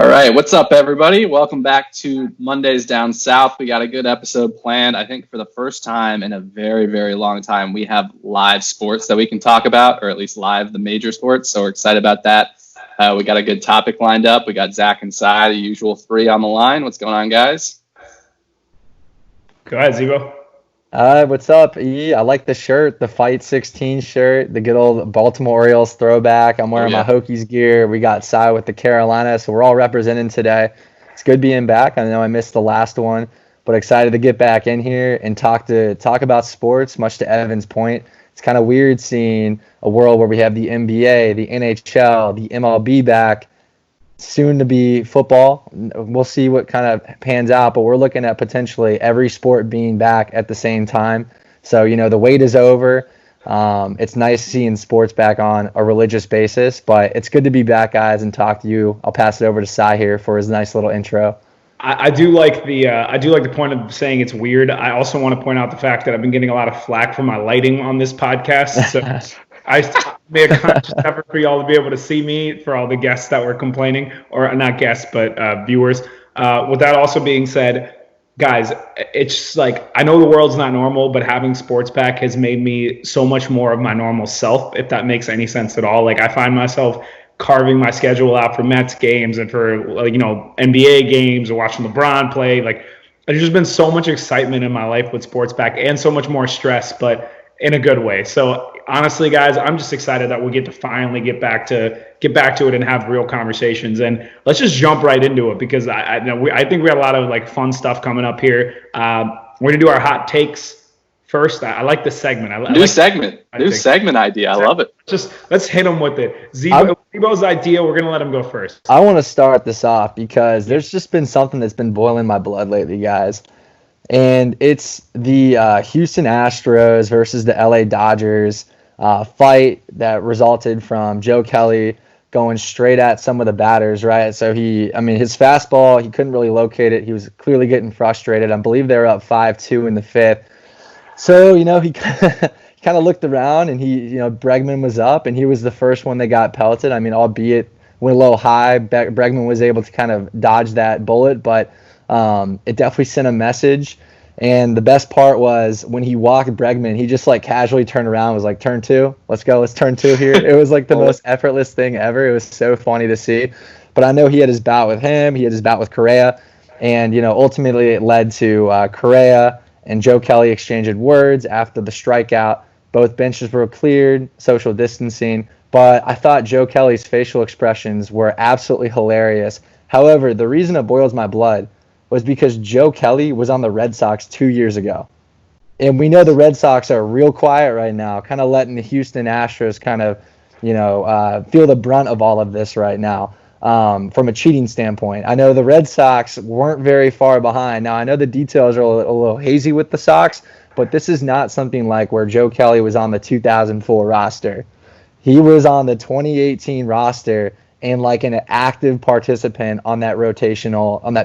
All right, what's up, everybody? Welcome back to Mondays Down South. We got a good episode planned. I think for the first time in a very, very long time, we have live sports that we can talk about, or at least live the major sports. So we're excited about that. We got a good topic lined up. We got Zach and Cy, the usual three on the line. What's going on, guys? Go ahead, Zebo. What's up, E? I like the shirt, the Fight 16 shirt, the good old Baltimore Orioles throwback. I'm wearing my Hokies gear. We got Cy with the Carolina, so we're all representing today. It's good being back. I know I missed the last one, but excited to get back in here and talk about sports. Much to Evan's point, it's kind of weird seeing a world where we have the NBA, the NHL, the MLB back. Soon to be football. We'll see what kind of pans out, but we're looking at potentially every sport being back at the same time. So, the wait is over. It's nice seeing sports back on a religious basis, but it's good to be back, guys, and talk to you. I'll pass it over to Cy here for his nice little intro. I do like the point of saying it's weird. I also want to point out the fact that I've been getting a lot of flack for my lighting on this podcast. So I made a conscious effort for y'all to be able to see me, for all the guests that were complaining, or not guests, but viewers. With that also being said, guys, it's like, I know the world's not normal, but having sports back has made me so much more of my normal self, if that makes any sense at all. Like, I find myself carving my schedule out for Mets games and for, NBA games, or watching LeBron play. Like, there's just been so much excitement in my life with sports back, and so much more stress, but in a good way. So honestly, guys, I'm just excited that we get to finally get back to it and have real conversations. And let's just jump right into it, because I think we have a lot of fun stuff coming up here. We're gonna do our hot takes first. I like this segment. New segment idea. I love it. Just let's hit them with it. Zebo's idea. We're gonna let him go first. I want to start this off because there's just been something that's been boiling my blood lately, guys. And it's the Houston Astros versus the LA Dodgers fight that resulted from Joe Kelly going straight at some of the batters, right? So his fastball, he couldn't really locate it. He was clearly getting frustrated. I believe they were up 5-2 in the fifth. So, he kind of looked around, and Bregman was up, and he was the first one that got pelted. Albeit went a little high, Bregman was able to kind of dodge that bullet, but it definitely sent a message. And the best part was when he walked Bregman, he just casually turned around and was like, turn two, let's go, let's turn two here. It was the most effortless thing ever. It was so funny to see. But I know he had his bout with him, he had his bout with Correa, and ultimately it led to Correa and Joe Kelly exchanging words after the strikeout. Both benches were cleared, social distancing, but I thought Joe Kelly's facial expressions were absolutely hilarious. However, the reason it boils my blood was because Joe Kelly was on the Red Sox 2 years ago. And we know the Red Sox are real quiet right now, kind of letting the Houston Astros kind of, feel the brunt of all of this right now from a cheating standpoint. I know the Red Sox weren't very far behind. Now, I know the details are a little hazy with the Sox, but this is not something like where Joe Kelly was on the 2004 roster. He was on the 2018 roster and an active participant on that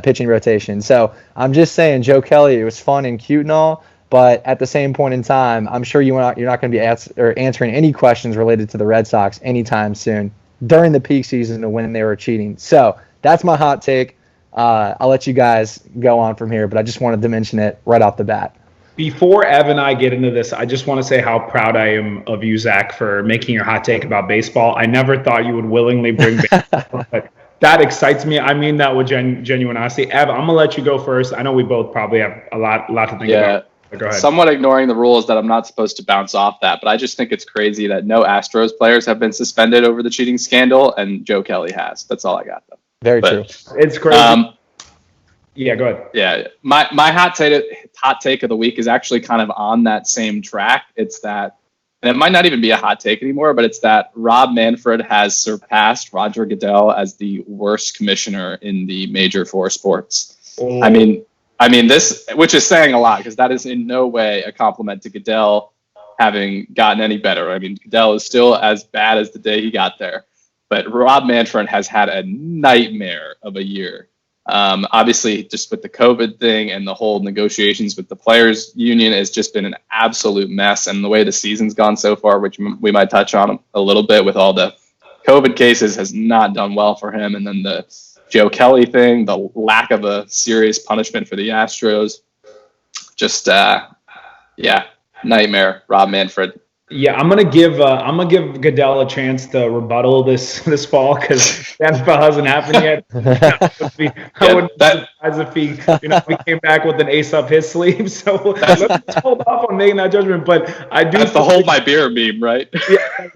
pitching rotation. So I'm just saying, Joe Kelly, it was fun and cute and all, but at the same point in time, I'm sure you're not going to be answering any questions related to the Red Sox anytime soon during the peak season of when they were cheating. So that's my hot take. I'll let you guys go on from here, but I just wanted to mention it right off the bat. Before Ev and I get into this, I just want to say how proud I am of you, Zach, for making your hot take about baseball. I never thought you would willingly bring baseball, but that excites me. I mean that with genuine honesty. Ev, I'm going to let you go first. I know we both probably have a lot to think about. Go ahead. Somewhat ignoring the rules that I'm not supposed to bounce off that, but I just think it's crazy that no Astros players have been suspended over the cheating scandal, and Joe Kelly has. That's all I got, though. Very true. It's crazy. Yeah, go ahead. Yeah, my hot take of the week is actually kind of on that same track. It's that, and it might not even be a hot take anymore, but it's that Rob Manfred has surpassed Roger Goodell as the worst commissioner in the major four sports. Oh. I mean this, which is saying a lot, because that is in no way a compliment to Goodell having gotten any better. I mean, Goodell is still as bad as the day he got there, but Rob Manfred has had a nightmare of a year. Obviously, just with the COVID thing and the whole negotiations with the players union has just been an absolute mess. And the way the season's gone so far, which we might touch on a little bit with all the COVID cases, has not done well for him. And then the Joe Kelly thing, the lack of a serious punishment for the Astros. Just, nightmare, Rob Manfred. Yeah, I'm gonna give Goodell a chance to rebuttal this fall because the NFL hasn't happened yet. I wouldn't be surprised if he came back with an ace up his sleeve. So let's hold off on making that judgment. But I do. That's the hold my beer meme, right? Yeah,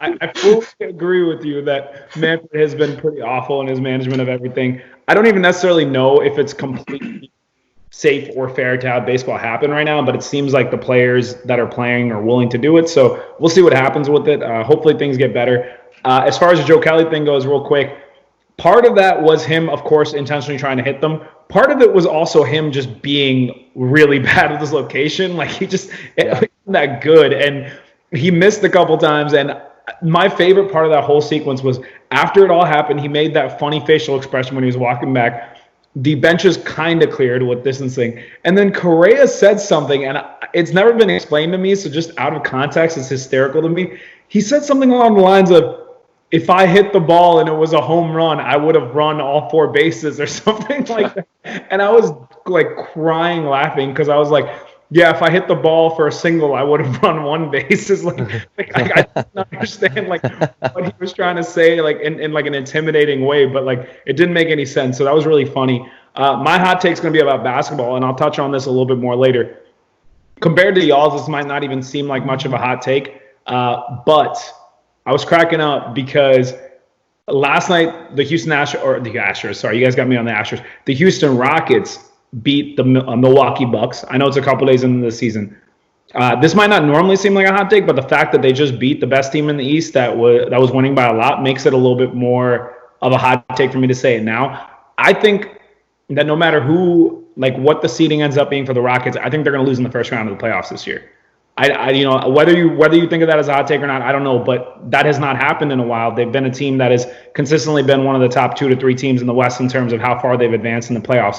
I fully agree with you that Manfred has been pretty awful in his management of everything. I don't even necessarily know if it's completely safe or fair to have baseball happen right now, but it seems like the players that are playing are willing to do it. So we'll see what happens with it. Hopefully things get better. As far as the Joe Kelly thing goes, real quick, part of that was him, of course, intentionally trying to hit them. Part of it was also him just being really bad at this location. Like he just wasn't that good, and he missed a couple times. And my favorite part of that whole sequence was after it all happened, he made that funny facial expression when he was walking back. The benches kind of cleared with distancing. And then Correa said something, and it's never been explained to me, so just out of context, it's hysterical to me. He said something along the lines of, if I hit the ball and it was a home run, I would have run all 4 bases or something like that. And I was like crying laughing because I was like, yeah, if I hit the ball for a single, I would have run 1 base. It's I didn't understand like what he was trying to say, like in like an intimidating way, but like it didn't make any sense. So that was really funny. My hot take is going to be about basketball, and I'll touch on this a little bit more later. Compared to y'all's, this might not even seem like much of a hot take, but I was cracking up because last night the Astros. Sorry, you guys got me on the Astros. The Houston Rockets beat the Milwaukee Bucks. I know it's a couple days into the season. This might not normally seem like a hot take, but the fact that they just beat the best team in the East that was winning by a lot makes it a little bit more of a hot take for me to say it now. I think that no matter what the seeding ends up being for the Rockets, I think they're going to lose in the first round of the playoffs this year. Whether you think of that as a hot take or not, I don't know, but that has not happened in a while. They've been a team that has consistently been one of the top 2 to 3 teams in the West in terms of how far they've advanced in the playoffs.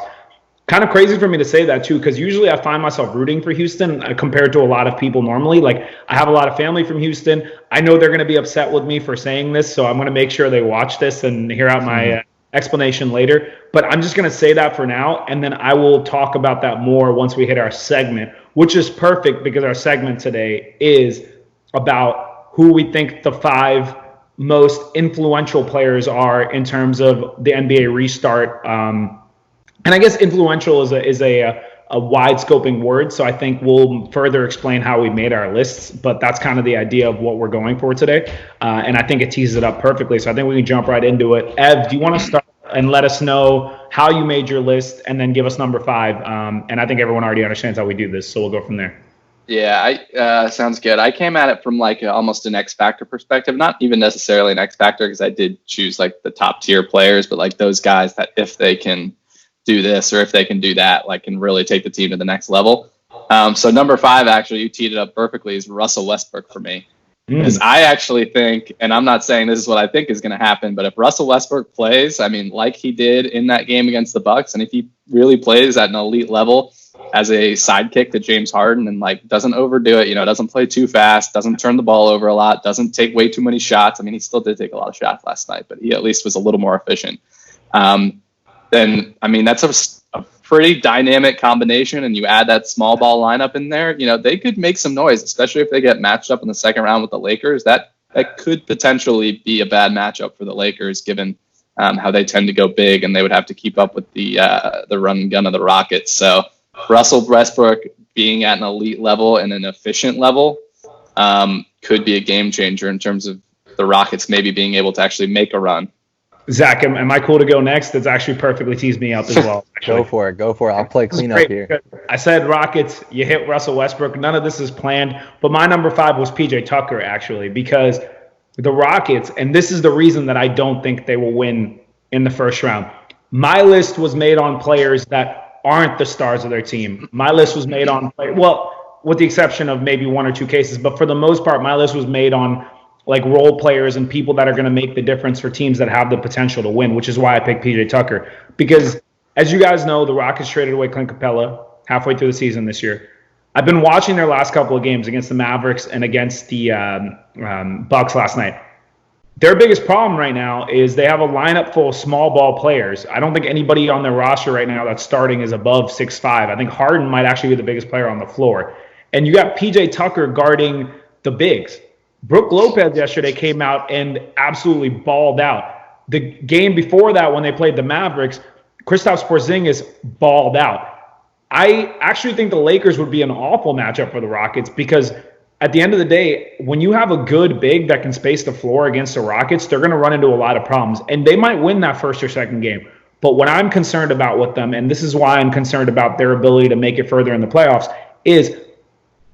Kind of crazy for me to say that too, because usually I find myself rooting for Houston compared to a lot of people normally. Like I have a lot of family from Houston. I know they're going to be upset with me for saying this, so I'm going to make sure they watch this and hear out my explanation later. But I'm just going to say that for now, and then I will talk about that more once we hit our segment, which is perfect because our segment today is about who we think the 5 most influential players are in terms of the NBA restart. And I guess influential is a wide scoping word, so I think we'll further explain how we made our lists, but that's kind of the idea of what we're going for today. And I think it teases it up perfectly, so I think we can jump right into it. Ev, do you want to start and let us know how you made your list and then give us number 5? And I think everyone already understands how we do this, so we'll go from there. Yeah, sounds good. I came at it from like almost an X Factor perspective, not even necessarily an X Factor because I did choose like the top tier players, but like those guys that if they can do this or if they can do that, like can really take the team to the next level. So number 5, actually, you teed it up perfectly, is Russell Westbrook for me. Because I actually think, and I'm not saying this is what I think is going to happen, but if Russell Westbrook plays, I mean, like he did in that game against the Bucks, and if he really plays at an elite level as a sidekick to James Harden and like doesn't overdo it, doesn't play too fast, doesn't turn the ball over a lot, doesn't take way too many shots. I mean, he still did take a lot of shots last night, but he at least was a little more efficient. Then, I mean, that's a pretty dynamic combination, and you add that small ball lineup in there, they could make some noise, especially if they get matched up in the second round with the Lakers. That could potentially be a bad matchup for the Lakers, given how they tend to go big, and they would have to keep up with the run and gun of the Rockets. So Russell Westbrook being at an elite level and an efficient level could be a game changer in terms of the Rockets maybe being able to actually make a run. Zach, am I cool to go next? That's actually perfectly teased me up as well. Go for it. I'll play cleanup here. I said Rockets, you hit Russell Westbrook. None of this is planned, but my number 5 was PJ Tucker, actually, because the Rockets, and this is the reason that I don't think they will win in the first round. My list was made on players that aren't the stars of their team. My list was made on, with the exception of maybe 1 or 2 cases, but for the most part, my list was made on like role players and people that are going to make the difference for teams that have the potential to win, which is why I picked PJ Tucker. Because as you guys know, the Rockets traded away Clint Capella halfway through the season this year. I've been watching their last couple of games against the Mavericks and against the Bucks last night. Their biggest problem right now is they have a lineup full of small ball players. I don't think anybody on their roster right now that's starting is above 6'5". I think Harden might actually be the biggest player on the floor. And you got PJ Tucker guarding the bigs. Brook Lopez yesterday came out and absolutely balled out. The game before that, when they played the Mavericks, Kristaps Porzingis balled out. I actually think the Lakers would be an awful matchup for the Rockets because at the end of the day, when you have a good big that can space the floor against the Rockets, they're going to run into a lot of problems. And they might win that first or second game. But what I'm concerned about with them, and this is why I'm concerned about their ability to make it further in the playoffs, is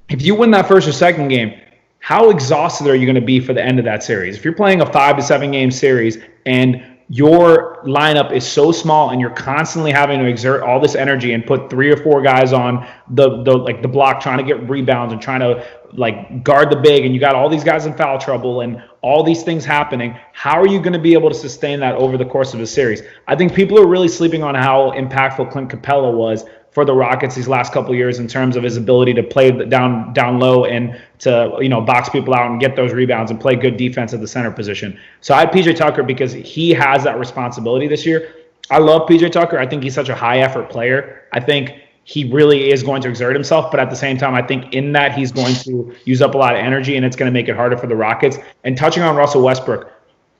if you win that first or second game, how exhausted are you going to be for the end of that series? If you're playing a 5 to 7 game series and your lineup is so small and you're constantly having to exert all this energy and put 3 or 4 guys on the block trying to get rebounds and trying to like guard the big, and you got all these guys in foul trouble and all these things happening, how are you going to be able to sustain that over the course of a series? I think people are really sleeping on how impactful Clint Capella was for the Rockets these last couple of years in terms of his ability to play down low and to box people out and get those rebounds and play good defense at the center position. So I had PJ Tucker because he has that responsibility this year. I love PJ Tucker. I think he's such a high effort player. I think he really is going to exert himself, but at the same time, I think in that he's going to use up a lot of energy and it's going to make it harder for the Rockets. And touching on Russell Westbrook,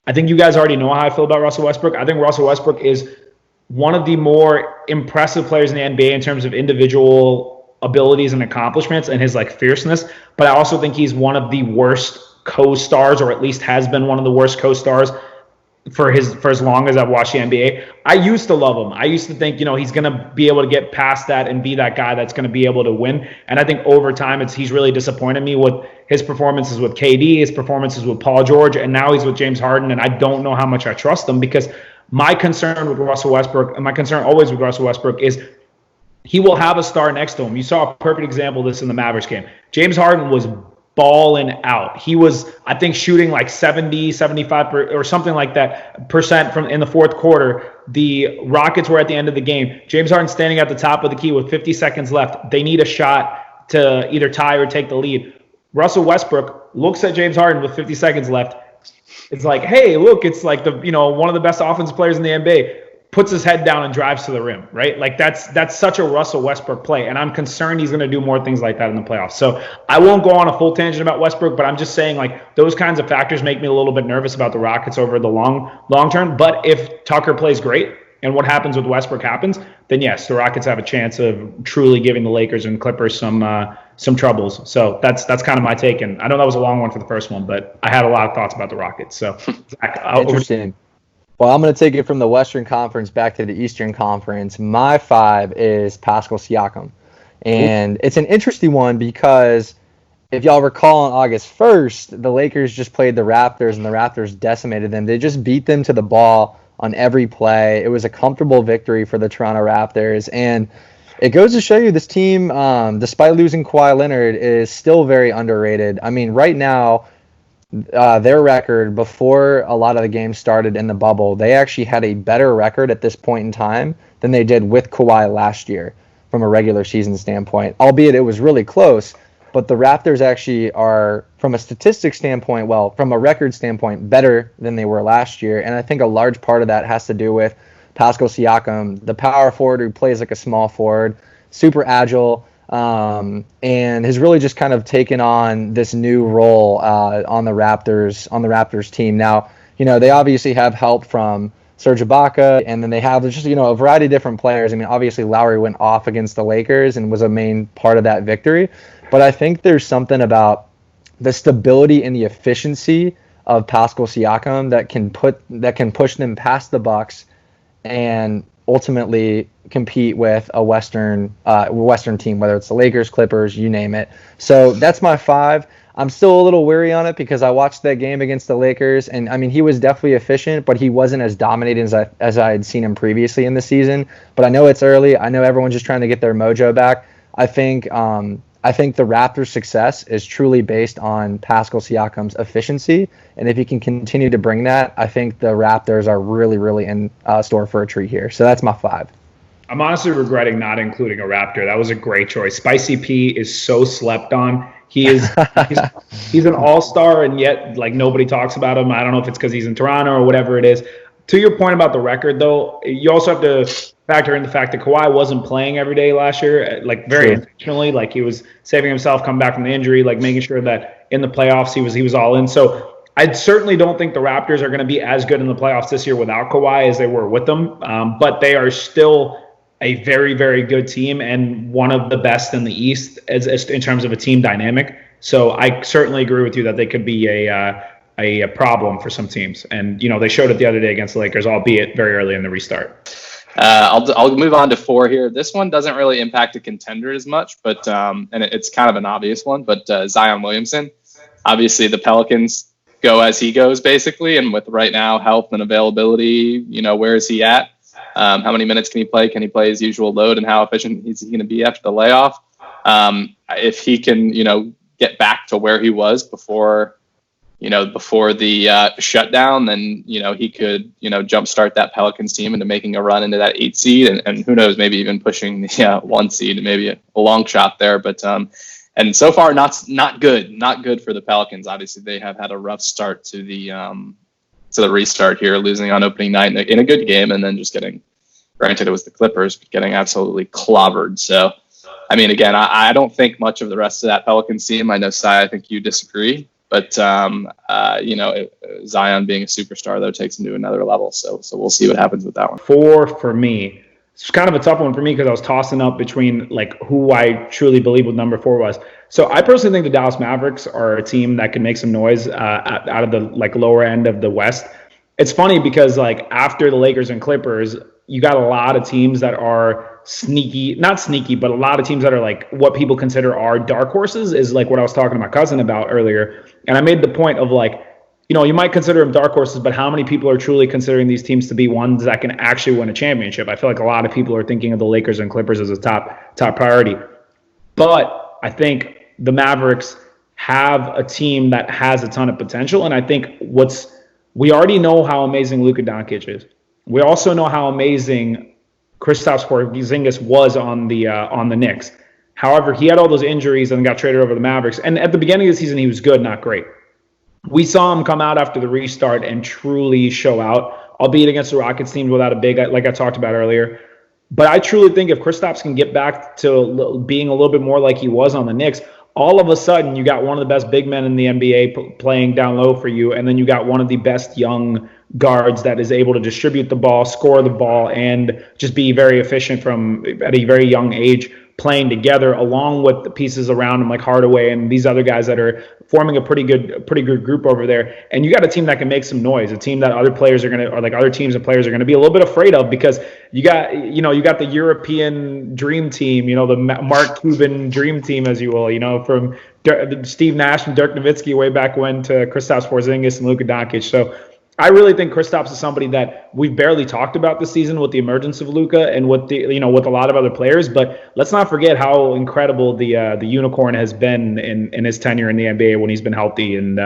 I think you guys already know how I feel about Russell Westbrook. I think Russell Westbrook is one of the more impressive players in the NBA in terms of individual abilities and accomplishments and his like fierceness. But I also think he's one of the worst co-stars, or at least has been one of the worst co-stars for as long as I've watched the NBA. I used to love him. I used to think, he's going to be able to get past that and be that guy that's going to be able to win. And I think over time, he's really disappointed me with his performances with KD, his performances with Paul George, and now he's with James Harden. And I don't know how much I trust him because my concern with Russell Westbrook, and my concern always with Russell Westbrook, is he will have a star next to him. You saw a perfect example of this in the Mavericks game. James Harden was balling out. He was, I think, shooting like 70, 75 or something like that percent from in the fourth quarter. The Rockets were at the end of the game. James Harden standing at the top of the key with 50 seconds left. They need a shot to either tie or take the lead. Russell Westbrook looks at James Harden with 50 seconds left. It's like, hey, look, it's like one of the best offensive players in the NBA. Puts his head down and drives to the rim, right? Like that's such a Russell Westbrook play, and I'm concerned he's going to do more things like that in the playoffs. So I won't go on a full tangent about Westbrook, but I'm just saying like those kinds of factors make me a little bit nervous about the Rockets over the long term. But if Tucker plays great and what happens with Westbrook happens, then yes, the Rockets have a chance of truly giving the Lakers and Clippers some troubles. So that's kind of my take, and I know that was a long one for the first one, but I had a lot of thoughts about the Rockets. So Zach, interesting. Well, I'm going to take it from the Western Conference back to the Eastern Conference. My 5 is Pascal Siakam. And it's an interesting one because if y'all recall on August 1st, the Lakers just played the Raptors and the Raptors decimated them. They just beat them to the ball on every play. It was a comfortable victory for the Toronto Raptors. And it goes to show you this team, despite losing Kawhi Leonard, is still very underrated. I mean, right now, their record before a lot of the games started in the bubble, they actually had a better record at this point in time than they did with Kawhi last year from a regular season standpoint, albeit it was really close. But the Raptors actually are, from a statistics standpoint, from a record standpoint, better than they were last year. And I think a large part of that has to do with Pascal Siakam, the power forward who plays like a small forward, super agile, and has really just kind of taken on this new role on the Raptors team. Now, they obviously have help from Serge Ibaka, and then they have just a variety of different players. I mean, obviously Lowry went off against the Lakers and was a main part of that victory, but I think there's something about the stability and the efficiency of Pascal Siakam that can push them past the Bucks and ultimately compete with a Western team, whether it's the Lakers, Clippers, you name it. So that's my 5. I'm still a little weary on it because I watched that game against the Lakers, and I mean he was definitely efficient, but he wasn't as dominating as I had seen him previously in the season. But I know it's early. I know everyone's just trying to get their mojo back. I think the Raptors' success is truly based on Pascal Siakam's efficiency, and if he can continue to bring that, I think the Raptors are really, really in store for a treat here. So that's my 5. I'm honestly regretting not including a Raptor. That was a great choice. Spicy P is so slept on. He's an all-star, and yet like nobody talks about him. I don't know if it's because he's in Toronto or whatever it is. To your point about the record, though, you also have to factor in the fact that Kawhi wasn't playing every day last year, like very intentionally. Like he was saving himself, coming back from the injury, like making sure that in the playoffs he was all in. So I certainly don't think the Raptors are going to be as good in the playoffs this year without Kawhi as they were with them. But they are still a very, very good team and one of the best in the East as in terms of a team dynamic. So I certainly agree with you that they could be a problem for some teams. And, they showed it the other day against the Lakers, albeit very early in the restart. I'll move on to 4 here. This one doesn't really impact a contender as much, but and it's kind of an obvious one, but Zion Williamson. Obviously, the Pelicans go as he goes, basically, and with right now health and availability, where is he at? How many minutes can he play? Can he play his usual load, and how efficient is he going to be after the layoff? If he can, get back to where he was before the shutdown, then, he could, jumpstart that Pelicans team into making a run into that 8 seed and who knows, maybe even pushing the 1 seed, maybe a long shot there. But, and so far, not good for the Pelicans. Obviously, they have had a rough start to the restart here, losing on opening night in a good game, and then just granted it was the Clippers, but getting absolutely clobbered. So, I mean, again, I don't think much of the rest of that Pelicans team. I know, Sai, I think you disagree. But, Zion being a superstar, though, takes him to another level. So we'll see what happens with that one. 4 for me. It's kind of a tough one for me because I was tossing up between like who I truly believe what number 4 was. So I personally think the Dallas Mavericks are a team that can make some noise out of the like lower end of the West. It's funny because like after the Lakers and Clippers, you got a lot of teams that are not sneaky, but a lot of teams that are like what people consider are dark horses is like what I was talking to my cousin about earlier. And I made the point of like, you might consider them dark horses, but how many people are truly considering these teams to be ones that can actually win a championship? I feel like a lot of people are thinking of the Lakers and Clippers as a top priority. But I think the Mavericks have a team that has a ton of potential. And I think we already know how amazing Luka Doncic is. We also know how amazing Kristaps Porzingis was on the Knicks. However, he had all those injuries and got traded over to the Mavericks. And at the beginning of the season, he was good, not great. We saw him come out after the restart and truly show out, albeit against the Rockets team without a big, like I talked about earlier. But I truly think if Kristaps can get back to being a little bit more like he was on the Knicks, all of a sudden you got one of the best big men in the NBA playing down low for you, and then you got one of the best young guards that is able to distribute the ball, score the ball, and just be very efficient from at a very young age, playing together along with the pieces around him like Hardaway and these other guys that are forming a pretty good group over there. And you got a team that can make some noise, a team that other players are going to, or like other teams and players are going to be a little bit afraid of, because you got the European dream team, the Mark Cuban dream team, as you will, from Steve Nash and Dirk Nowitzki way back when to Kristaps Porzingis and Luka Doncic. So I really think Kristaps is somebody that we've barely talked about this season with the emergence of Luka and with with a lot of other players. But let's not forget how incredible the unicorn has been in his tenure in the NBA when he's been healthy, and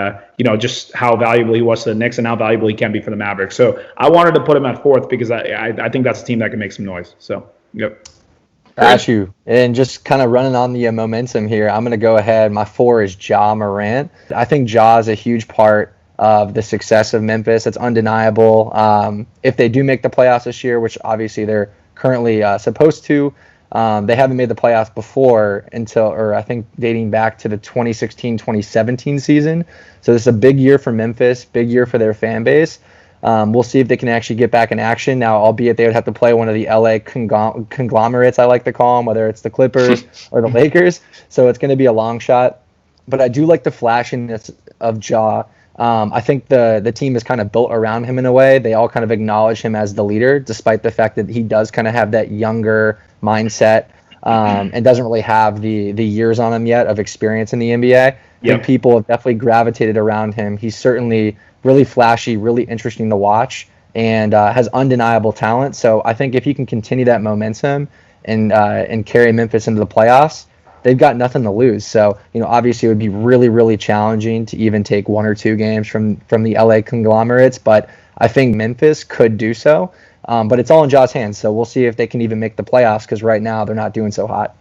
just how valuable he was to the Knicks and how valuable he can be for the Mavericks. So I wanted to put him at 4th because I think that's a team that can make some noise. So yep. Got you. And just kind of running on the momentum here, I'm going to go ahead. My 4 is Ja Morant. I think Ja is a huge part of the success of Memphis. It's undeniable. If they do make the playoffs this year, which obviously they're currently supposed to, they haven't made the playoffs before I think dating back to the 2016-2017 season. So this is a big year for Memphis, big year for their fan base. We'll see if they can actually get back in action now, albeit they would have to play one of the LA conglomerates, I like to call them, whether it's the Clippers or the Lakers. So it's going to be a long shot. But I do like the flashiness of Ja. I think the team is kind of built around him in a way. They all kind of acknowledge him as the leader, despite the fact that he does kind of have that younger mindset and doesn't really have the years on him yet of experience in the NBA. I think people have definitely gravitated around him. He's certainly really flashy, really interesting to watch, and has undeniable talent. So I think if he can continue that momentum and carry Memphis into the playoffs, they've got nothing to lose. So, obviously it would be really, really challenging to even take 1 or 2 games from the LA conglomerates, but I think Memphis could do so. But it's all in Ja's hands, so we'll see if they can even make the playoffs, because right now they're not doing so hot.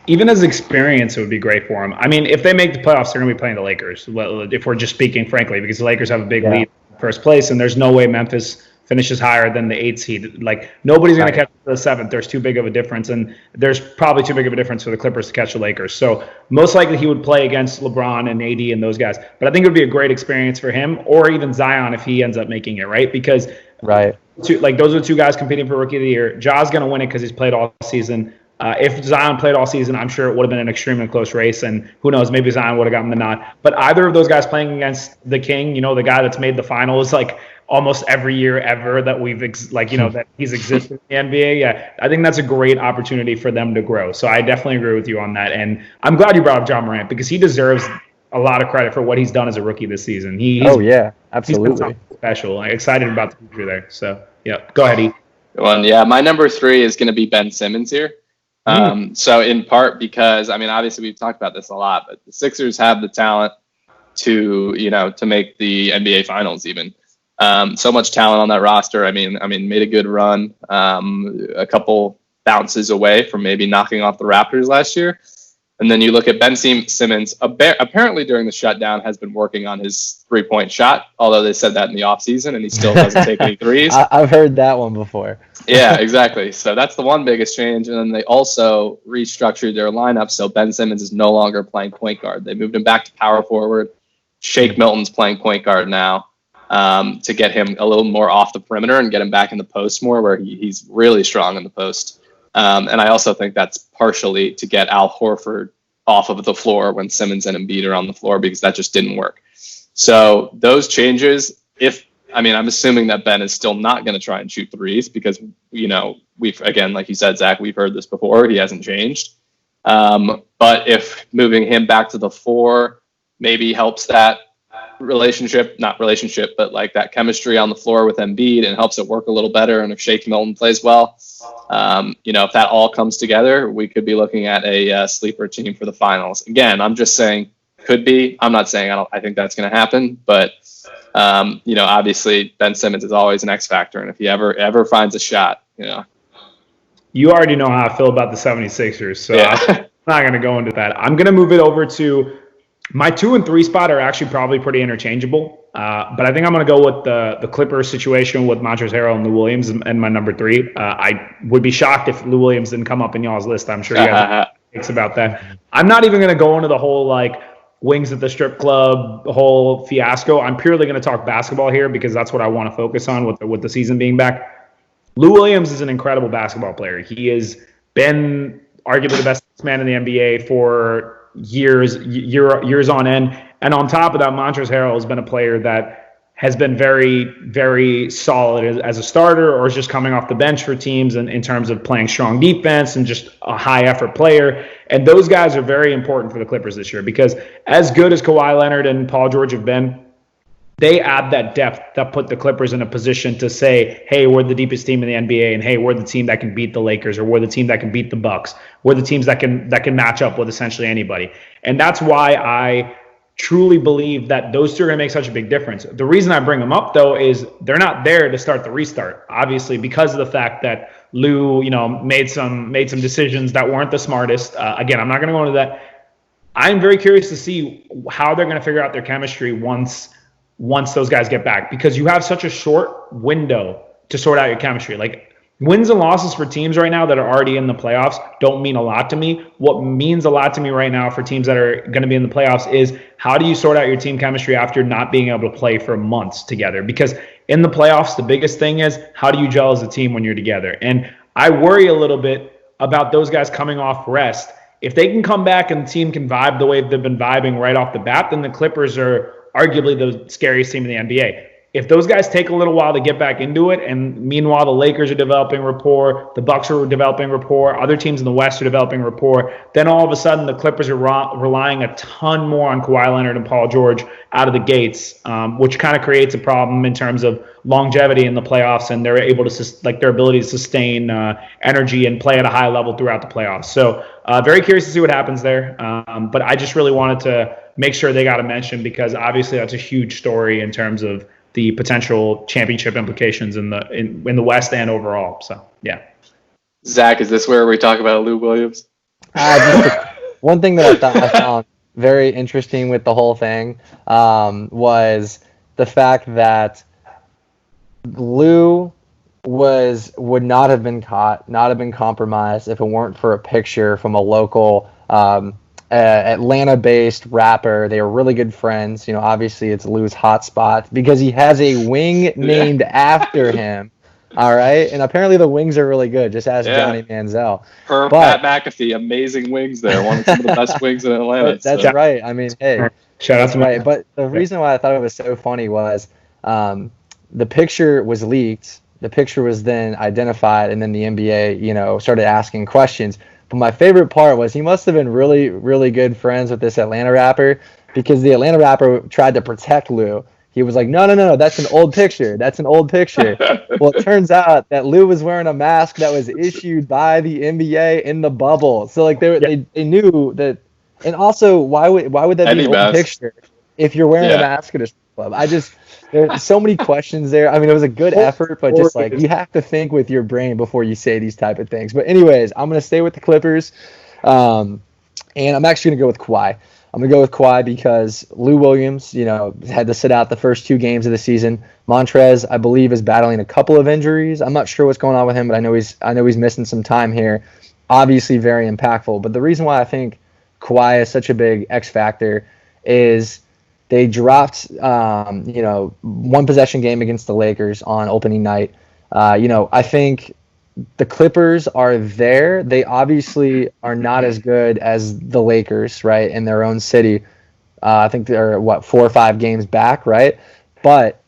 Even as experience, it would be great for him. I mean, if they make the playoffs, they're going to be playing the Lakers. If we're just speaking frankly, because the Lakers have a big lead in first place, and there's no way Memphis finishes higher than the 8th seed. Like, nobody's going to catch the 7th. There's too big of a difference, and there's probably too big of a difference for the Clippers to catch the Lakers. So most likely he would play against LeBron and AD and those guys. But I think it would be a great experience for him, or even Zion if he ends up making it, right? Because those are 2 guys competing for Rookie of the Year. Ja's going to win it because he's played all season. If Zion played all season, I'm sure it would have been an extremely close race, and who knows, maybe Zion would have gotten the nod. But either of those guys playing against the King, the guy that's made the finals like almost every year ever that we've that he's existed in the NBA. Yeah, I think that's a great opportunity for them to grow. So I definitely agree with you on that, and I'm glad you brought up Ja Morant because he deserves a lot of credit for what he's done as a rookie this season. Absolutely he's special. I'm excited about the future there. So yeah, go ahead, E. Well, my number 3 is going to be Ben Simmons here. So in part because, obviously we've talked about this a lot, but the Sixers have the talent to make the NBA Finals even. So much talent on that roster. Made a good run, a couple bounces away from maybe knocking off the Raptors last year. And then you look at Ben Simmons, apparently during the shutdown has been working on his 3-point shot, although they said that in the offseason and he still doesn't take any threes. I've heard that one before. Yeah, exactly. So that's the one biggest change. And then they also restructured their lineup so Ben Simmons is no longer playing point guard. They moved him back to power forward. Shake Milton's playing point guard now to get him a little more off the perimeter and get him back in the post more where he's really strong in the post. And I also think that's partially to get Al Horford off of the floor when Simmons and Embiid are on the floor because that just didn't work. So those changes, I'm assuming that Ben is still not going to try and shoot threes because, we've, again, like you said, Zach, we've heard this before. He hasn't changed. But if moving him back to the 4 maybe helps that but like that chemistry on the floor with Embiid and helps it work a little better. And if Shake Milton plays well, if that all comes together, we could be looking at a sleeper team for the finals. Again, I'm just saying could be. I'm not saying I think that's going to happen, but obviously Ben Simmons is always an X factor, and if he ever finds a shot, You already know how I feel about the 76ers, so yeah. I'm not going to go into that. I'm going to move it over to my 2 and 3 spot are actually probably pretty interchangeable, but I think I'm going to go with the Clippers situation with Montrezl Harrell and Lou Williams and my number 3. I would be shocked if Lou Williams didn't come up in y'all's list. I'm sure you guys think about that. I'm not even going to go into the whole wings at the strip club whole fiasco. I'm purely going to talk basketball here because that's what I want to focus on with the season being back. Lou Williams is an incredible basketball player. He has been arguably the best man in the NBA for years on end. And on top of that, Montrezl Harrell has been a player that has been very, very solid as a starter or is just coming off the bench for teams in terms of playing strong defense and just a high effort player. And those guys are very important for the Clippers this year because as good as Kawhi Leonard and Paul George have been, they add that depth that put the Clippers in a position to say, hey, we're the deepest team in the NBA, and hey, we're the team that can beat the Lakers, or we're the team that can beat the Bucks. We're the teams that can match up with essentially anybody. And that's why I truly believe that those 2 are going to make such a big difference. The reason I bring them up, though, is they're not there to start the restart, obviously, because of the fact that Lou, made some decisions that weren't the smartest. Again, I'm not going to go into that. I'm very curious to see how they're going to figure out their chemistry once those guys get back, because you have such a short window to sort out your chemistry. Like, wins and losses for teams right now that are already in the playoffs don't mean a lot to me. What means a lot to me right now for teams that are going to be in the playoffs is how do you sort out your team chemistry after not being able to play for months together? Because in the playoffs, the biggest thing is how do you gel as a team when you're together? And I worry a little bit about those guys coming off rest. If they can come back and the team can vibe the way they've been vibing right off the bat, then the Clippers are arguably the scariest team in the NBA. If those guys take a little while to get back into it, and meanwhile the Lakers are developing rapport, the Bucks are developing rapport, other teams in the West are developing rapport, then all of a sudden the Clippers are relying a ton more on Kawhi Leonard and Paul George out of the gates, which kind of creates a problem in terms of longevity in the playoffs, and they're able to their ability to sustain energy and play at a high level throughout the playoffs. So very curious to see what happens there. But I just really wanted to make sure they got a mention because obviously that's a huge story in terms of the potential championship implications in the West and overall. So yeah. Zach, is this where we talk about Lou Williams? One thing that I found very interesting with the whole thing was the fact that Lou would not have been caught, not have been compromised if it weren't for a picture from a local Atlanta-based rapper. They were really good friends. You know, obviously it's Lou's hotspot because he has a wing named after him. All right, and apparently the wings are really good. Just ask Johnny Manziel. Pat McAfee, amazing wings there. One of some of the best wings in Atlanta. That's right. I mean, hey, shout out to right. But the reason why I thought it was so funny was the picture was leaked. The picture was then identified, and then the NBA, you know, started asking questions. But my favorite part was he must have been really, really good friends with this Atlanta rapper because the Atlanta rapper tried to protect Lou. He was like, no, that's an old picture. That's an old picture. Well, it turns out that Lou was wearing a mask that was issued by the NBA in the bubble. So like they knew that. And also, why would that be an old picture if you're wearing a mask at a club? There's so many questions there. I mean, it was a good effort, but just like you have to think with your brain before you say these type of things. But anyways, I'm gonna stay with the Clippers, and I'm actually gonna go with Kawhi. I'm gonna go with Kawhi because Lou Williams, you know, had to sit out the first 2 games of the season. Montrez, I believe, is battling a couple of injuries. I'm not sure what's going on with him, but I know he's missing some time here. Obviously, very impactful. But the reason why I think Kawhi is such a big X factor is they dropped, one possession game against the Lakers on opening night. I think the Clippers are there. They obviously are not as good as the Lakers, right, in their own city. I think they're, 4 or 5 games back, right? But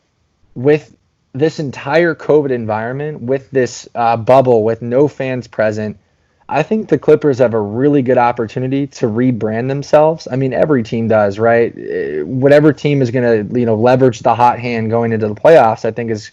with this entire COVID environment, with this bubble, with no fans present, I think the Clippers have a really good opportunity to rebrand themselves. I mean, every team does, right? Whatever team is going to, leverage the hot hand going into the playoffs, I think is,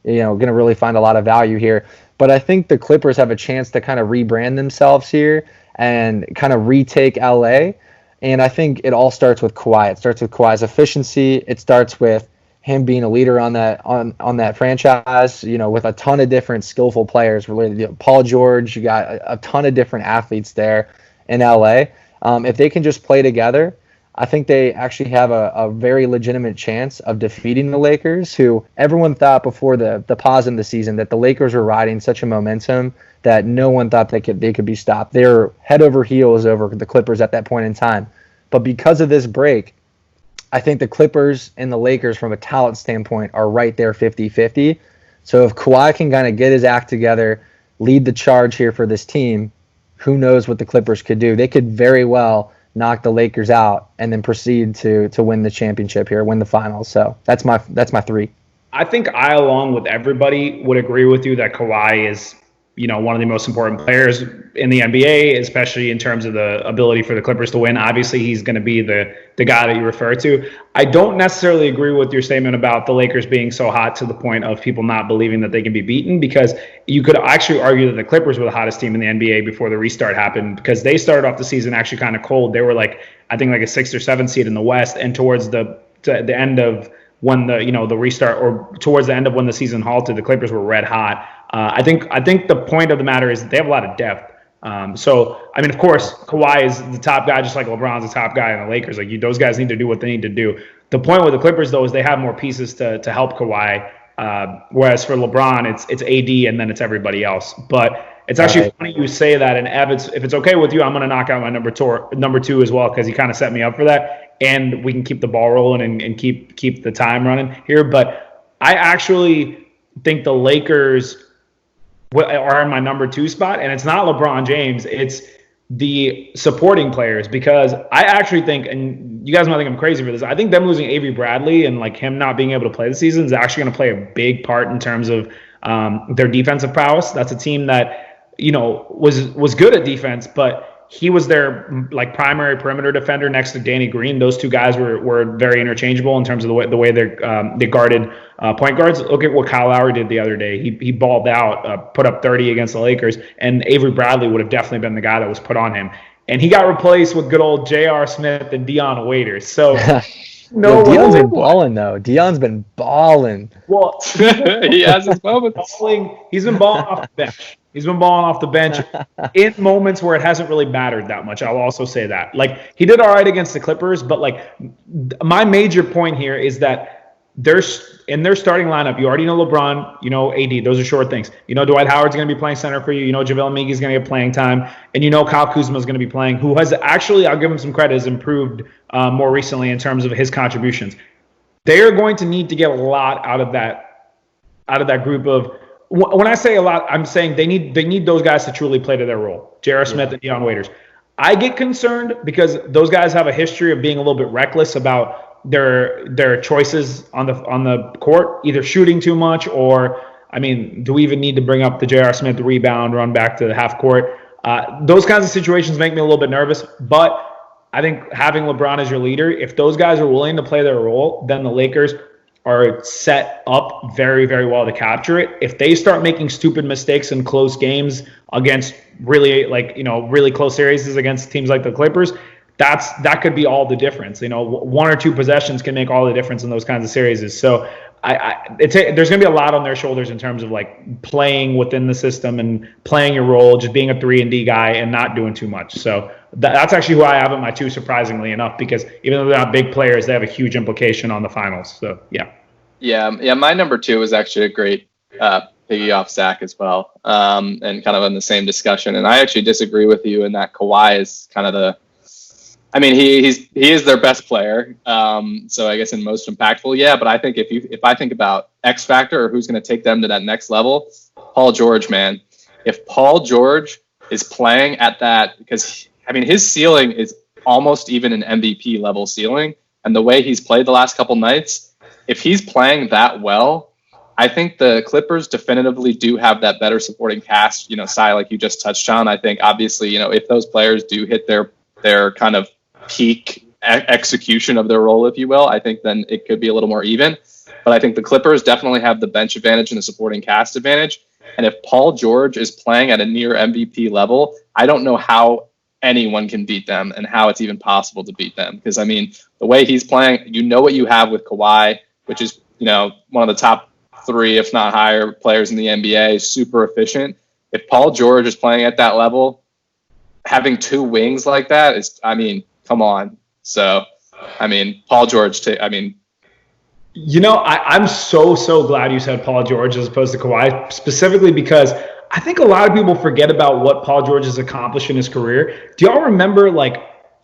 going to really find a lot of value here. But I think the Clippers have a chance to kind of rebrand themselves here and kind of retake LA. And I think it all starts with Kawhi. It starts with Kawhi's efficiency. It starts with him being a leader on that franchise, with a ton of different skillful players related. Paul George, you got a ton of different athletes there in LA. If they can just play together, I think they actually have a very legitimate chance of defeating the Lakers, who everyone thought before the pause in the season that the Lakers were riding such a momentum that no one thought they could be stopped. They were head over heels over the Clippers at that point in time. But because of this break, I think the Clippers and the Lakers from a talent standpoint are right there 50-50. So if Kawhi can kind of get his act together, lead the charge here for this team, who knows what the Clippers could do. They could very well knock the Lakers out and then proceed to win the championship here, win the finals. So that's my 3. I think I, along with everybody, would agree with you that Kawhi is, one of the most important players in the NBA, especially in terms of the ability for the Clippers to win. Obviously, he's going to be the guy that you refer to. I don't necessarily agree with your statement about the Lakers being so hot to the point of people not believing that they can be beaten, because you could actually argue that the Clippers were the hottest team in the NBA before the restart happened, because they started off the season actually kind of cold. They were I think a 6th or 7th seed in the West, and towards the end of when the restart, or towards the end of when the season halted, the Clippers were red hot. I think the point of the matter is that they have a lot of depth. So, I mean, of course, Kawhi is the top guy, just like LeBron's the top guy in the Lakers. Those guys need to do what they need to do. The point with the Clippers, though, is they have more pieces to help Kawhi. Whereas for LeBron, it's AD and then it's everybody else. But it's actually funny you say that. And Ev, if it's okay with you, I'm going to knock out my number 2 as well, because he kind of set me up for that. And we can keep the ball rolling and keep the time running here. But I actually think the Lakers are in my number 2 spot, and it's not LeBron James, it's the supporting players, because I actually think, and you guys might think I'm crazy for this, I think them losing Avery Bradley and him not being able to play the season is actually going to play a big part in terms of their defensive prowess. That's a team that was good at defense, but he was their primary perimeter defender next to Danny Green. Those 2 guys were very interchangeable in terms of the way they guarded point guards. Look at what Kyle Lowry did the other day. He balled out, put up 30 against the Lakers, and Avery Bradley would have definitely been the guy that was put on him. And he got replaced with good old J.R. Smith and Deion Waiters. So Yo, No, Dion's been what? balling though. Dion's been balling. Well, He has his moments. he's been balling off the bench. He's been balling off the bench in moments where it hasn't really mattered that much. I'll also say that. Like, he did all right against the Clippers, but like, my major point here is that there's in their starting lineup, you already know LeBron, you know AD. Those are short things. You know Dwight Howard's going to be playing center for you. You know JaVale McGee's going to get playing time, and you know Kyle Kuzma's going to be playing. Who has actually, I'll give him some credit, has improved more recently in terms of his contributions. They are going to need to get a lot out of that group of. When I say a lot, I'm saying they need those guys to truly play to their role. J.R. Smith and Dion Waiters. I get concerned because those guys have a history of being a little bit reckless about their choices on the court, either shooting too much or, I mean, do we even need to bring up the J.R. Smith rebound, run back to the half court? Those kinds of situations make me a little bit nervous, but I think having LeBron as your leader, if those guys are willing to play their role, then the Lakers are set up very, very well to capture it. If they start making stupid mistakes in close games against really close series against teams like the Clippers, that could be all the difference. One or two possessions can make all the difference in those kinds of series. So there's going to be a lot on their shoulders in terms of like playing within the system and playing your role, just being a 3-and-D guy and not doing too much. So that's actually who I have at my 2, surprisingly enough, because even though they're not big players, they have a huge implication on the finals. So Yeah. My number 2 is actually a great piggy off Zach as well, and kind of in the same discussion. And I actually disagree with you in that Kawhi is kind of he is their best player. So I guess in most impactful, yeah. But I think if I think about X factor or who's going to take them to that next level, Paul George, man. If Paul George is playing at that, because his ceiling is almost even an MVP level ceiling, and the way he's played the last couple nights, if he's playing that well, I think the Clippers definitively do have that better supporting cast. Sai, like you just touched on, I think obviously, if those players do hit their kind of peak execution of their role, if you will, I think then it could be a little more even. But I think the Clippers definitely have the bench advantage and the supporting cast advantage. And if Paul George is playing at a near MVP level, I don't know how anyone can beat them and how it's even possible to beat them. Because, the way he's playing, what you have with Kawhi, which is, one of the top 3, if not higher, players in the NBA, super efficient. If Paul George is playing at that level, having 2 wings like that is, come on. So, Paul George, I'm so glad you said Paul George as opposed to Kawhi, specifically because I think a lot of people forget about what Paul George has accomplished in his career. Do y'all remember,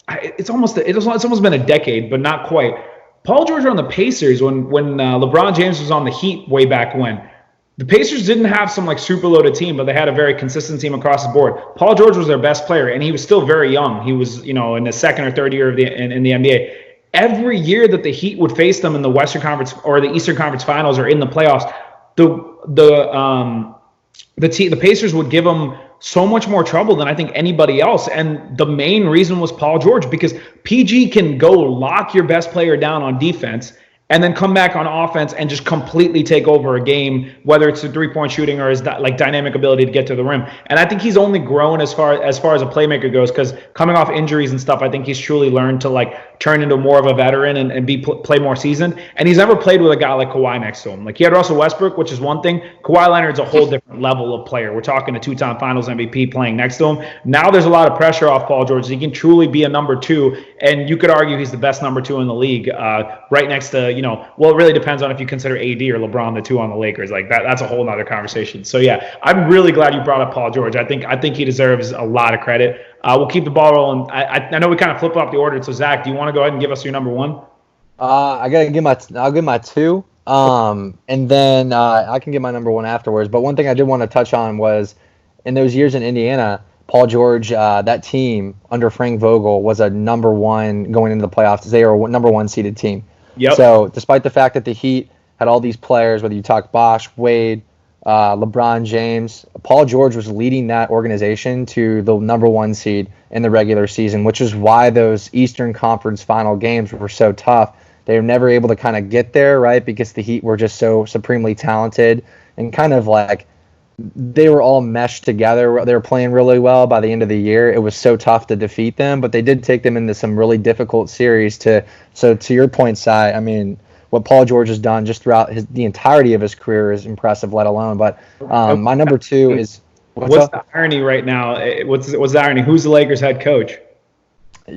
it's almost been a decade, but not quite. Paul George on the Pacers when LeBron James was on the Heat way back when. The Pacers didn't have some super loaded team, but they had a very consistent team across the board. Paul George was their best player, and he was still very young. He was, in his second or third year in the NBA. Every year that the Heat would face them in the Western Conference or the Eastern Conference Finals or in the playoffs, the Pacers would give them so much more trouble than I think anybody else. And the main reason was Paul George, because PG can go lock your best player down on defense and then come back on offense and just completely take over a game, whether it's the 3-point shooting or his dynamic ability to get to the rim. And I think he's only grown as far as a playmaker goes, because coming off injuries and stuff, I think he's truly learned to turn into more of a veteran and play more seasoned. And he's never played with a guy like Kawhi next to him. He had Russell Westbrook, which is one thing. Kawhi Leonard's a whole different level of player. We're talking a 2-time Finals MVP playing next to him. Now there's a lot of pressure off Paul George. He can truly be a number 2, and you could argue he's the best number 2 in the league, right next to, well, it really depends on if you consider AD or LeBron the 2 on the Lakers. That's a whole nother conversation. So yeah, I'm really glad you brought up Paul George. I think he deserves a lot of credit. We'll keep the ball rolling. I know we kind of flip up the order. So Zach, do you want to go ahead and give us your number 1? I'll give my 2, and then I can get my number 1 afterwards. But one thing I did want to touch on was in those years in Indiana, Paul George, that team under Frank Vogel was a number 1 going into the playoffs. They were a number 1 seeded team. Yep. So despite the fact that the Heat had all these players, whether you talk Bosh, Wade, LeBron James, Paul George was leading that organization to the number 1 seed in the regular season, which is why those Eastern Conference final games were so tough. They were never able to kind of get there, right, because the Heat were just so supremely talented and kind of they were all meshed together. They were playing really well by the end of the year. It was so tough to defeat them, but they did take them into some really difficult series. So to your point, Cy, I mean, what Paul George has done just throughout the entirety of his career is impressive, let alone. But my number 2 is what's the irony right now? What's the irony? Who's the Lakers head coach?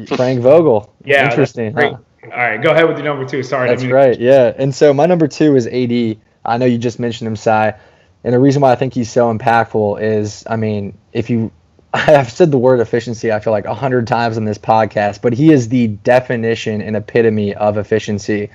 Frank Vogel. Yeah, interesting. Great. Huh? All right, go ahead with your number 2. Sorry, That's right. Yeah, and so my number 2 is AD. I know you just mentioned him, Cy. And the reason why I think he's so impactful is, I mean, I've said the word efficiency, I feel like 100 times in this podcast, but he is the definition and epitome of efficiency.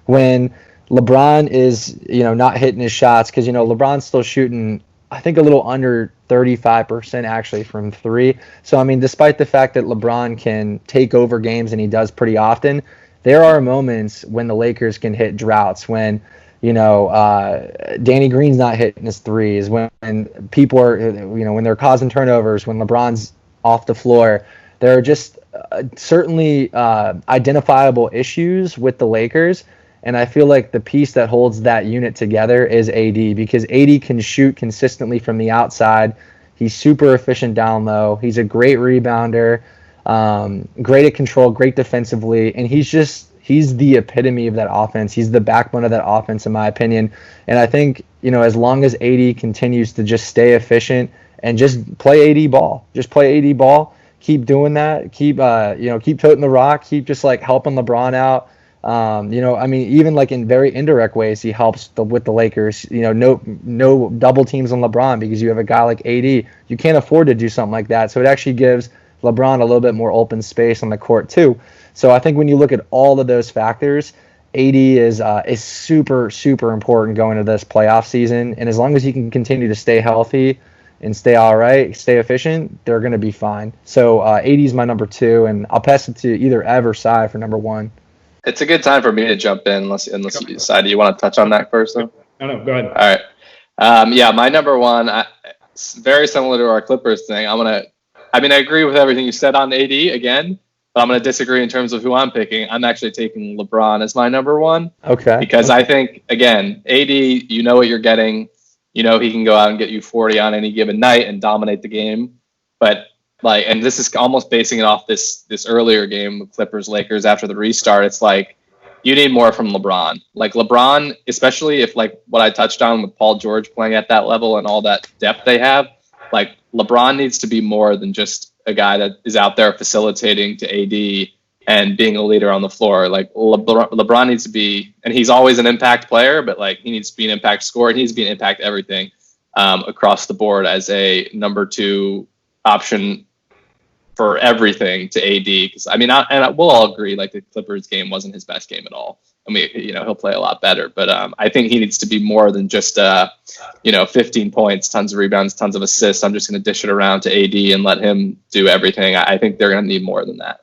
When LeBron is, not hitting his shots, because, LeBron's still shooting, I think, a little under 35% actually from 3. So, I mean, despite the fact that LeBron can take over games, and he does pretty often, there are moments when the Lakers can hit droughts, when Danny Green's not hitting his threes, when people are, when they're causing turnovers, when LeBron's off the floor. There are just certainly identifiable issues with the Lakers, and I feel like the piece that holds that unit together is AD, because AD can shoot consistently from the outside. He's super efficient down low. He's a great rebounder, great at control, great defensively, and he's the epitome of that offense. He's the backbone of that offense, in my opinion. And I think, as long as AD continues to just stay efficient and just play AD ball, keep doing that, keep toting the rock, keep just like helping LeBron out. I mean, even like in very indirect ways, he helps with the Lakers. No double teams on LeBron because you have a guy like AD. You can't afford to do something like that. So it actually gives LeBron a little bit more open space on the court too. So I think when you look at all of those factors, AD is super, super important going into this playoff season. And as long as he can continue to stay healthy and stay all right, stay efficient, they're going to be fine. So AD is my number 2, and I'll pass it to either Ev or Cy for number 1. It's a good time for me to jump in, unless you decide. Do you want to touch on that first, though? No, go ahead. All right. My number 1, it's very similar to our Clippers thing. I agree with everything you said on AD again, but I'm going to disagree in terms of who I'm picking. I'm actually taking LeBron as my number 1. Okay. Because I think, again, AD, you know what you're getting. He can go out and get you 40 on any given night and dominate the game. But and this is almost basing it off this earlier game with Clippers Lakers after the restart. It's like you need more from LeBron. Like LeBron, especially if like what I touched on with Paul George playing at that level and all that depth they have, like LeBron needs to be more than just a guy that is out there facilitating to AD and being a leader on the floor. Like LeBron needs to be, and he's always an impact player, but like he needs to be an impact scorer. He needs to be an impact everything across the board as a number 2 option for everything to AD. Because we'll all agree like the Clippers game wasn't his best game at all. I mean, he'll play a lot better, but I think he needs to be more than just 15 points, tons of rebounds, tons of assists. I'm just going to dish it around to AD and let him do everything. I think they're going to need more than that.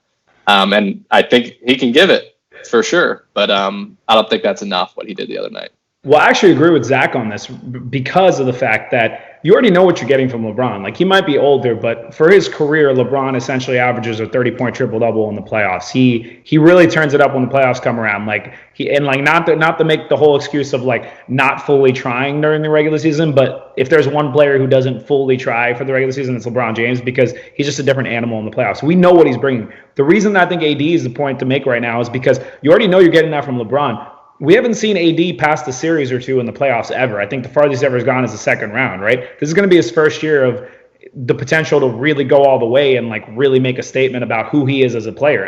And I think he can give it for sure, but I don't think that's enough what he did the other night. Well, I actually agree with Zach on this because of the fact that you already know what you're getting from LeBron. Like, he might be older, but for his career, LeBron essentially averages a 30-point triple-double in the playoffs. He really turns it up when the playoffs come around. Like, not to make the whole excuse of like not fully trying during the regular season, but if there's one player who doesn't fully try for the regular season, it's LeBron James, because he's just a different animal in the playoffs. We know what he's bringing. The reason that I think AD is the point to make right now is because you already know you're getting that from LeBron. We haven't seen AD past a series or 2 in the playoffs ever. I think the farthest ever has gone is the second round, right? This is going to be his first year of the potential to really go all the way and like really make a statement about who he is as a player.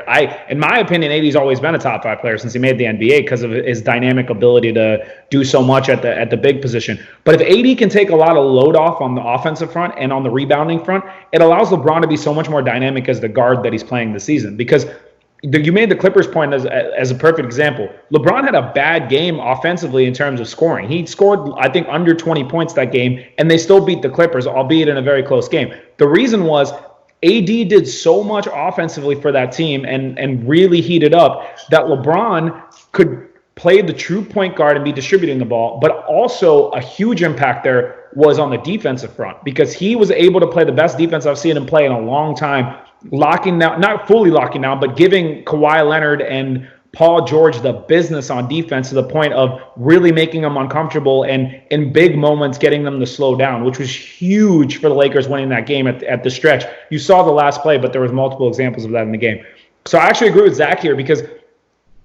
In my opinion, AD's always been a top 5 player since he made the NBA because of his dynamic ability to do so much at the big position. But if AD can take a lot of load off on the offensive front and on the rebounding front, it allows LeBron to be so much more dynamic as the guard that he's playing this season. Because you made the Clippers point as a perfect example. LeBron had a bad game offensively in terms of scoring. He scored, I think, under 20 points that game, and they still beat the Clippers, albeit in a very close game. The reason was AD did so much offensively for that team and really heated up that LeBron could play the true point guard and be distributing the ball, but also a huge impact there was on the defensive front because he was able to play the best defense I've seen him play in a long time, locking down, not fully locking down, but giving Kawhi Leonard and Paul George the business on defense to the point of really making them uncomfortable and in big moments getting them to slow down, which was huge for the Lakers winning that game at the stretch. You saw the last play, but there was multiple examples of that in the game. So I actually agree with Zach here because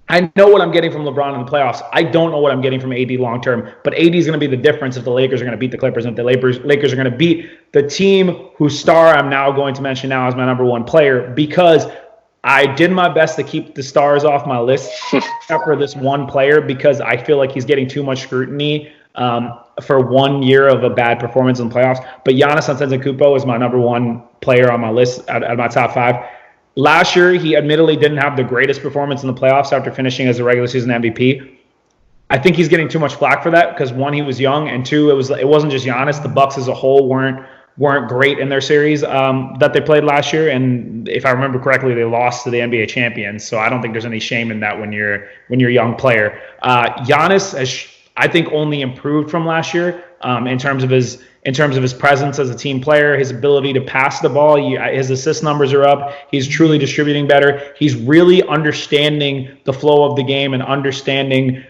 I know what I'm getting from LeBron in the playoffs. I don't know what I'm getting from AD long term, but AD is going to be the difference if the Lakers are going to beat the Clippers and if the Lakers are going to beat the team whose star I'm now going to mention now as my number one player, because I did my best to keep the stars off my list except for this one player because I feel like he's getting too much scrutiny for 1 year of a bad performance in the playoffs. But Giannis Antetokounmpo is my number one player on my list at my top 5. Last year, he admittedly didn't have the greatest performance in the playoffs after finishing as a regular season MVP. I think he's getting too much flack for that because, one, he was young, and two, it wasn't just Giannis. The Bucks as a whole weren't great in their series that they played last year, and if I remember correctly, they lost to the NBA champions. So I don't think there's any shame in that when you're a young player. Giannis has, I think, only improved from last year in terms of his presence as a team player, his ability to pass the ball. His assist numbers are up. He's truly distributing better. He's really understanding the flow of the game and understanding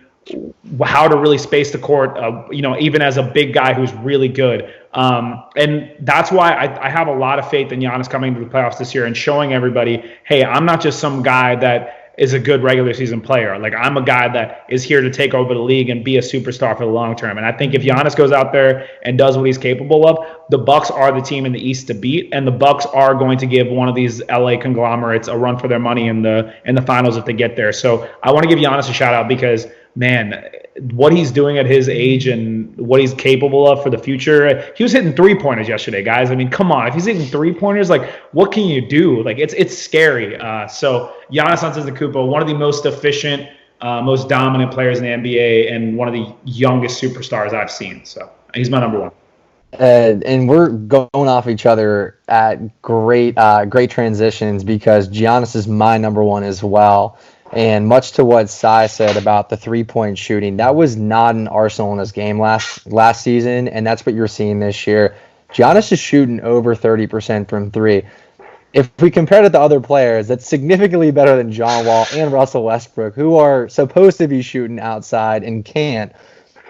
how to really space the court, even as a big guy who's really good. And that's why I have a lot of faith in Giannis coming to the playoffs this year and showing everybody, hey, I'm not just some guy that is a good regular season player. Like, I'm a guy that is here to take over the league and be a superstar for the long term. And I think if Giannis goes out there and does what he's capable of, the Bucks are the team in the East to beat, and the Bucks are going to give one of these LA conglomerates a run for their money in the finals if they get there. So I want to give Giannis a shout out because, man, what he's doing at his age and what he's capable of for the future. He was hitting 3-pointers yesterday, guys. I mean, come on. If he's hitting 3-pointers, like, what can you do? Like, it's scary. So Giannis Antetokounmpo, one of the most efficient, most dominant players in the NBA and one of the youngest superstars I've seen. So he's my number one. And we're going off each other at great transitions because Giannis is my number one as well. And much to what Sai said about the 3-point shooting, that was not an arsenal in his game last season, and that's what you're seeing this year. Giannis is shooting over 30% from 3. If we compare it to other players, that's significantly better than John Wall and Russell Westbrook, who are supposed to be shooting outside and can't.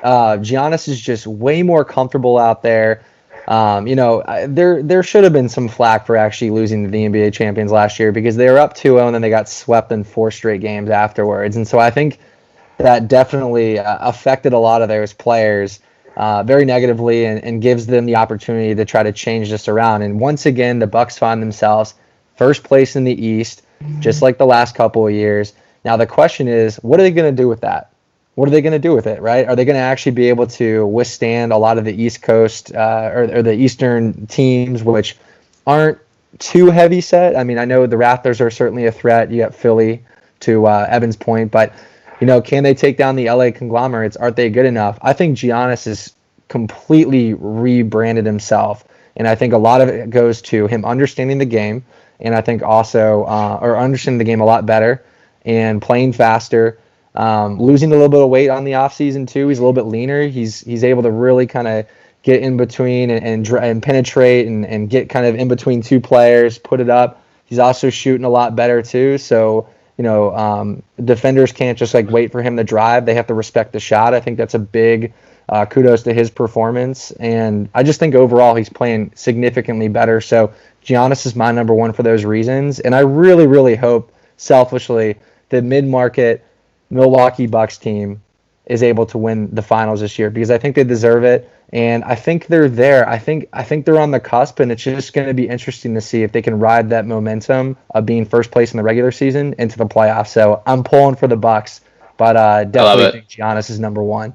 Giannis is just way more comfortable out there. There should have been some flack for actually losing to the NBA champions last year because they were up 2-0 and then they got swept in 4 straight games afterwards. And so I think that definitely affected a lot of those players very negatively and gives them the opportunity to try to change this around. And once again, the Bucks find themselves first place in the East, just like the last couple of years. Now the question is, what are they going to do with that? What are they going to do with it, right? Are they going to actually be able to withstand a lot of the East Coast or the Eastern teams, which aren't too heavy set? I mean, I know the Raptors are certainly a threat. You got Philly to Evan's point, but, can they take down the LA conglomerates? Aren't they good enough? I think Giannis has completely rebranded himself, and I think a lot of it goes to him understanding the game, and I think also or understanding the game a lot better and playing faster. Losing a little bit of weight on the offseason too. He's a little bit leaner. He's able to really kind of get in between and penetrate and get kind of in between two players, put it up. He's also shooting a lot better too. So, defenders can't just wait for him to drive. They have to respect the shot. I think that's a big kudos to his performance. And I just think overall he's playing significantly better. So Giannis is my number one for those reasons. And I really, really hope selfishly the mid-market Milwaukee Bucks team is able to win the finals this year because I think they deserve it, and I think they're there. I think they're on the cusp, and it's just going to be interesting to see if they can ride that momentum of being first place in the regular season into the playoffs. So I'm pulling for the Bucks, but definitely think Giannis is number one.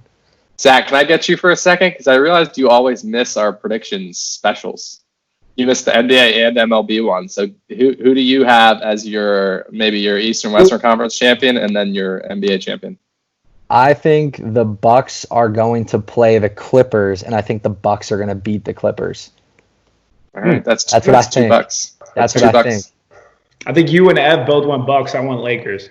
Zach, can I get you for a second? Because I realized you always miss our predictions specials. You missed the NBA and MLB one. So who do you have as your Eastern Western Conference champion and then your NBA champion? I think the Bucks are going to play the Clippers, and I think the Bucks are going to beat the Clippers. All right, that's what I think. $2. That's what I think. I think you and Ev both went Bucks. I went Lakers.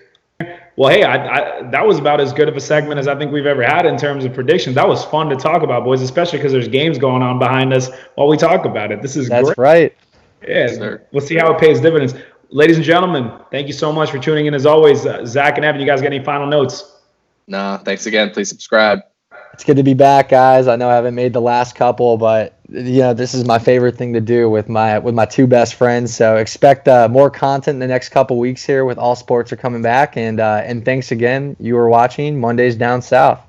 Well, hey, that was about as good of a segment as I think we've ever had in terms of predictions. That was fun to talk about, boys, especially because there's games going on behind us while we talk about it. This is That's great. Right. Yeah, we'll see how it pays dividends. Ladies and gentlemen, thank you so much for tuning in. As always, Zach and Evan, you guys got any final notes? No, thanks again. Please subscribe. It's good to be back, guys. I know I haven't made the last couple, but this is my favorite thing to do with my two best friends. So expect more content in the next couple weeks here with All Sports are coming back. And thanks again. You were watching Mondays Down South.